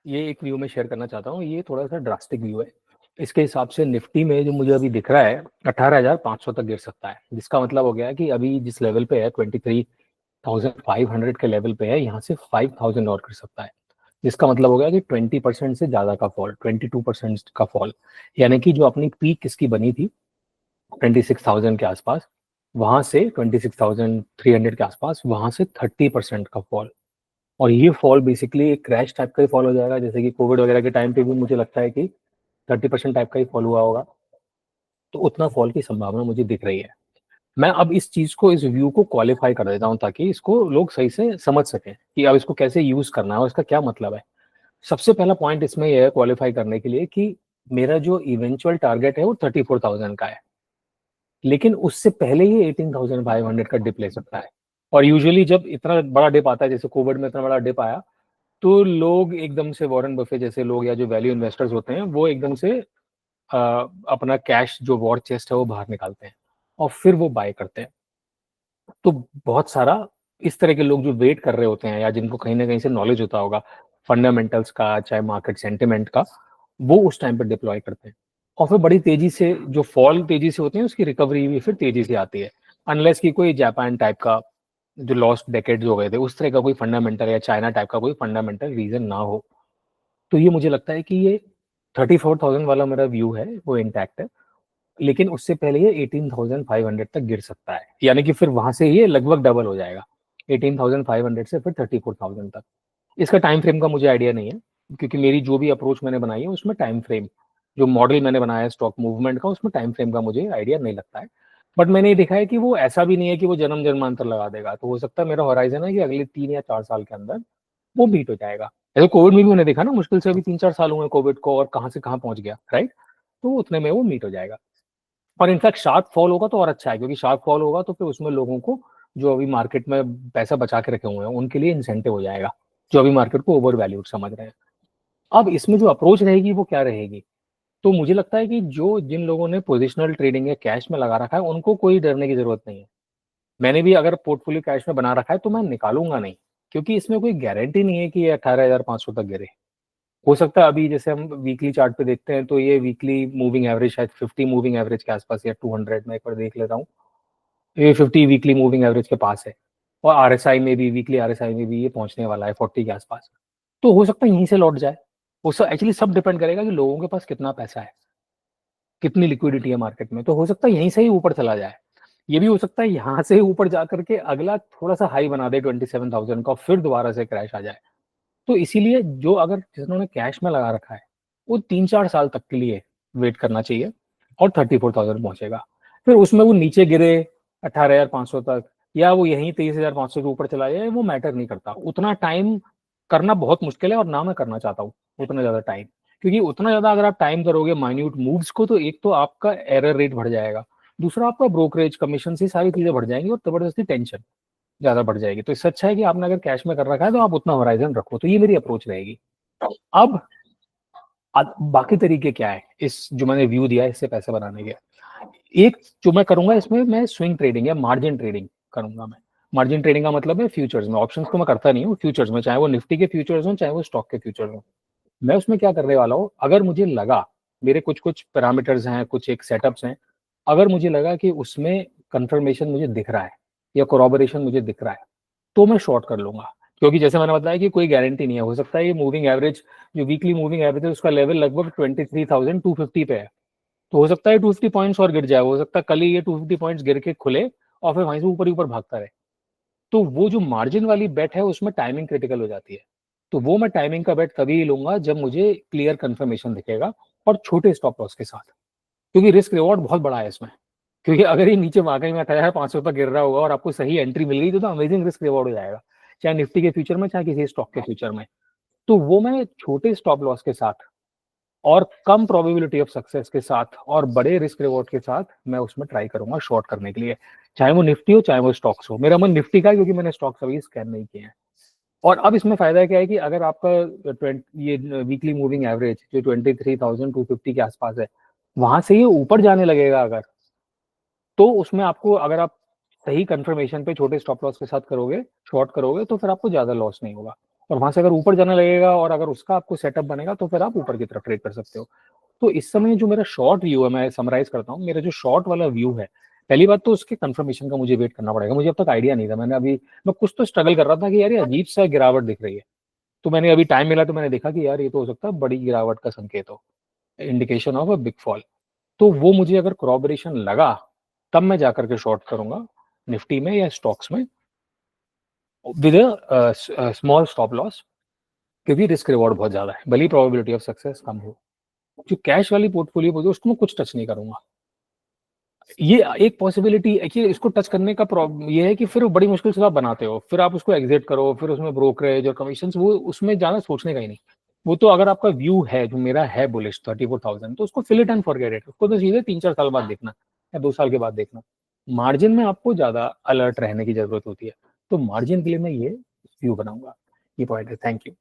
ये एक व्यू में शेयर करना चाहता हूँ, ये थोड़ा सा ड्रास्टिक व्यू है। इसके हिसाब से निफ्टी में जो मुझे अभी दिख रहा है 18,500 तक गिर सकता है, जिसका मतलब हो गया है कि अभी जिस लेवल पे है 23,500 के लेवल पे है, यहाँ से 5,000 और गिर सकता है। जिसका मतलब हो गया कि 20% से ज्यादा का फॉल, 22% का फॉल। यानी कि जो अपनी पीक इसकी बनी थी 26,000 के आसपास, वहां से 26,300 के आसपास, वहां से 30% का फॉल। और ये फॉल बेसिकली एक क्रैश टाइप का ही फॉल हो जाएगा, जैसे कि कोविड वगैरह के टाइम पे भी मुझे लगता है कि 30% टाइप का ही फॉल हुआ होगा। तो उतना फॉल की संभावना मुझे दिख रही है। मैं अब इस चीज को, इस व्यू को क्वालिफाई कर देता हूँ ताकि इसको लोग सही से समझ सकें कि अब इसको कैसे यूज करना है और इसका क्या मतलब है। सबसे पहला पॉइंट इसमें यह है क्वालिफाई करने के लिए कि मेरा जो इवेंचुअल टारगेट है वो 34,000 का है, लेकिन उससे पहले ही 18,500 का डिप ले सकता है। और यूजुअली जब इतना बड़ा डिप आता है, जैसे कोविड में इतना बड़ा डिप आया, तो लोग एकदम से, वॉरेन बफे जैसे लोग या जो वैल्यू इन्वेस्टर्स होते हैं, वो एकदम से अपना कैश जो वॉर चेस्ट है वो बाहर निकालते हैं और फिर वो बाय करते हैं। तो बहुत सारा इस तरह के लोग जो वेट कर रहे होते हैं या जिनको कहीं ना कहीं से नॉलेज होता होगा फंडामेंटल्स का, चाहे मार्केट सेंटिमेंट का, वो उस टाइम पर डिप्लॉय करते हैं। और फिर बड़ी तेजी से जो फॉल तेजी से होती है उसकी रिकवरी भी फिर तेजी से आती है, अनलेस कि कोई जापान टाइप का जो लॉस्ट डेकेड्स हो गए थे उस तरह का कोई फंडामेंटल, या चाइना टाइप का कोई फंडामेंटल रीजन ना हो। तो ये मुझे लगता है कि ये 34,000 वाला मेरा व्यू है वो इंटैक्ट है, लेकिन उससे पहले ये 18,500 तक गिर सकता है। यानी कि फिर वहां से ये लगभग डबल हो जाएगा, 18,500 से फिर 34,000 तक। इसका टाइम फ्रेम का मुझे आइडिया नहीं है, क्योंकि मेरी जो भी अप्रोच मैंने बनाई है उसमें टाइम फ्रेम, जो मॉडल मैंने बनाया है स्टॉक मूवमेंट का, उसमें टाइम फ्रेम का मुझे आइडिया नहीं लगता है। बट मैंने ये देखा है कि वो ऐसा भी नहीं है कि वो जन्म जन्मांतर लगा देगा। तो हो सकता है मेरा हॉराइजन है कि अगले 3 या 4 साल के अंदर वो बीट हो जाएगा। ऐसे कोविड में भी मैंने देखा ना, मुश्किल से अभी 3-4 साल हुए कोविड को, और कहाँ से कहाँ पहुंच गया, राइट। तो उतने में वो मीट हो जाएगा। और इनफैक्ट शार्प फॉल होगा तो और अच्छा है, क्योंकि शार्प फॉल होगा तो फिर उसमें लोगों को, जो अभी मार्केट में पैसा बचा के रखे हुए हैं, उनके लिए इंसेंटिव हो जाएगा, जो अभी मार्केट को ओवर वैल्यूड समझ रहे हैं। अब इसमें जो अप्रोच रहेगी वो क्या रहेगी? तो मुझे लगता है कि जो जिन लोगों ने पोजिशनल ट्रेडिंग या कैश में लगा रखा है उनको कोई डरने की जरूरत नहीं है। मैंने भी अगर पोर्टफोलियो कैश में बना रखा है तो मैं निकालूंगा नहीं, क्योंकि इसमें कोई गारंटी नहीं है कि ये 18,500 तक गिरे। हो सकता है अभी जैसे हम वीकली चार्ट पे देखते हैं तो ये वीकली मूविंग एवरेज शायद 50 मूविंग एवरेज के आसपास या 200 में, एक बार देख लेता हूँ, ये 50 वीकली मूविंग एवरेज के पास है। और आरएसआई में भी, वीकली आरएसआई में भी ये पहुंचने वाला है 40 के आसपास। तो हो सकता है यहीं से लौट जाए। वो सब एक्चुअली सब डिपेंड करेगा कि लोगों के पास कितना पैसा है, कितनी लिक्विडिटी है मार्केट में। तो हो सकता है यहीं से ही ऊपर चला जाए। ये भी हो सकता है यहाँ से ऊपर जा करके अगला थोड़ा सा हाई बना दे 27,000 का, फिर दोबारा से क्रैश आ जाए। तो इसीलिए जो अगर जिन्होंने कैश में लगा रखा है वो 3-4 साल तक के लिए वेट करना चाहिए, और 34,000 पहुंचेगा। फिर उसमें वो नीचे गिरे 18,500 तक, या वो यहीं 23,500 के ऊपर चला जाए, वो मैटर नहीं करता। उतना टाइम करना बहुत मुश्किल है, और ना मैं करना चाहता हूँ उतना ज्यादा टाइम। क्योंकि उतना ज्यादा अगर आप टाइम करोगे माइन्यूट मूव्स को, तो एक तो आपका एरर रेट बढ़ जाएगा, दूसरा आपका ब्रोकरेज कमीशन से सारी चीजें बढ़ जाएंगी, और जबरदस्ती टेंशन ज्यादा बढ़ जाएगी। तो इससे अच्छा है कि आपने अगर कैश में कर रखा है तो आप उतना होराइजन रखो। तो ये मेरी अप्रोच रहेगी। अब बाकी तरीके क्या है इस जो मैंने व्यू दिया है इससे पैसे बनाने के? एक जो मैं करूंगा इसमें, मैं स्विंग ट्रेडिंग या मार्जिन ट्रेडिंग करूंगा। मैं मार्जिन ट्रेडिंग का मतलब है फ्यूचर्स में, ऑप्शंस तो मैं करता नहीं हूँ, फ्यूचर्स में, चाहे वो निफ्टी के फ्यूचर्स हो चाहे वो स्टॉक के फ्यूचर्स हो। मैं उसमें क्या करने वाला हूँ, अगर मुझे लगा, मेरे कुछ कुछ पैरामीटर्स हैं, कुछ एक सेटअप्स हैं, अगर मुझे लगा कि उसमें कंफर्मेशन मुझे दिख रहा है या कोरोबोरेशन मुझे दिख रहा है, तो मैं शॉर्ट कर लूंगा। क्योंकि जैसे मैंने बताया कि कोई गारंटी नहीं है, हो सकता है ये मूविंग एवरेज, जो वीकली मूविंग एवरेज है, उसका लेवल लगभग 23,250 पे है। तो हो सकता है 250 पॉइंट्स और गिर जाए, हो सकता है कल ही ये 250 पॉइंट्स गिर के खुले और फिर वहीं से ऊपर ही ऊपर भागता रहे। तो वो जो मार्जिन वाली बेट है उसमें टाइमिंग क्रिटिकल हो जाती है। तो वो मैं टाइमिंग का बेट तभी लूंगा जब मुझे क्लियर कंफर्मेशन दिखेगा, और छोटे स्टॉप लॉस के साथ, क्योंकि रिस्क रिवॉर्ड बहुत बड़ा है इसमें। क्योंकि अगर ये नीचे वाकई में 18,500 तक गिर रहा होगा और आपको सही एंट्री मिल गई तो अमेजिंग रिस्क रिवॉर्ड हो जाएगा, चाहे निफ्टी के फ्यूचर में चाहे किसी स्टॉक के फ्यूचर में। तो वो मैं छोटे स्टॉप लॉस के साथ और कम प्रोबेबिलिटी ऑफ सक्सेस के साथ और बड़े रिस्क रिवॉर्ड के साथ मैं उसमें ट्राई करूंगा शॉर्ट करने के लिए, चाहे वो निफ्टी हो चाहे वो स्टॉक्स हो। मेरा मन निफ्टी का है क्योंकि मैंने स्टॉक्स अभी स्कैन नहीं किए हैं। और अब इसमें फायदा क्या है कि अगर आपका ये वीकली मूविंग एवरेज जो 23,250 के आसपास है, वहां से ये ऊपर जाने लगेगा अगर, तो उसमें आपको, अगर आप सही कंफर्मेशन पे छोटे स्टॉप लॉस के साथ करोगे, शॉर्ट करोगे, तो फिर आपको ज्यादा लॉस नहीं होगा। और वहां से अगर ऊपर जाने लगेगा और अगर उसका आपको सेटअप बनेगा तो फिर आप ऊपर की तरफ ट्रेड कर सकते हो। तो इस समय जो मेरा शॉर्ट व्यू है, मैं समराइज करता हूँ, मेरा जो शॉर्ट वाला व्यू है, पहली बात तो उसके कंफर्मेशन का मुझे वेट करना पड़ेगा। मुझे अब तक आइडिया नहीं था, मैं कुछ तो स्ट्रगल कर रहा था कि यार ये अजीब सा गिरावट दिख रही है। तो मैंने अभी टाइम मिला तो मैंने देखा कि यार ये तो हो सकता है बड़ी गिरावट का संकेत हो, indication of a big fall. तो वो मुझे अगर कॉरबोरेशन लगा तब मैं जाकर के शॉर्ट करूंगा निफ्टी में या स्टॉक्स में विद स्मॉल स्टॉप लॉस, क्योंकि रिस्क रिवॉर्ड बहुत ज्यादा है, भली प्रोबेबिलिटी ऑफ सक्सेस कम हो। जो कैश वाली पोर्टफोलियो होगी उसको मैं कुछ टच नहीं करूंगा। ये एक पॉसिबिलिटी है कि इसको टच करने का प्रॉब्लम ये है कि फिर बड़ी मुश्किल से आप बनाते हो, फिर आप उसको एग्जिट करो, फिर उसमें ब्रोकरेज और कमीशन, वो उसमें जाना सोचने का ही नहीं। वो तो अगर आपका व्यू है जो मेरा है बुलिश 34,000, तो उसको fill it and forget it, उसको तो सीधे 3-4 साल बाद देखना या 2 साल के बाद देखना। मार्जिन में आपको ज्यादा अलर्ट रहने की जरूरत होती है, तो मार्जिन के लिए मैं ये व्यू बनाऊंगा। ये पॉइंट है। Thank you.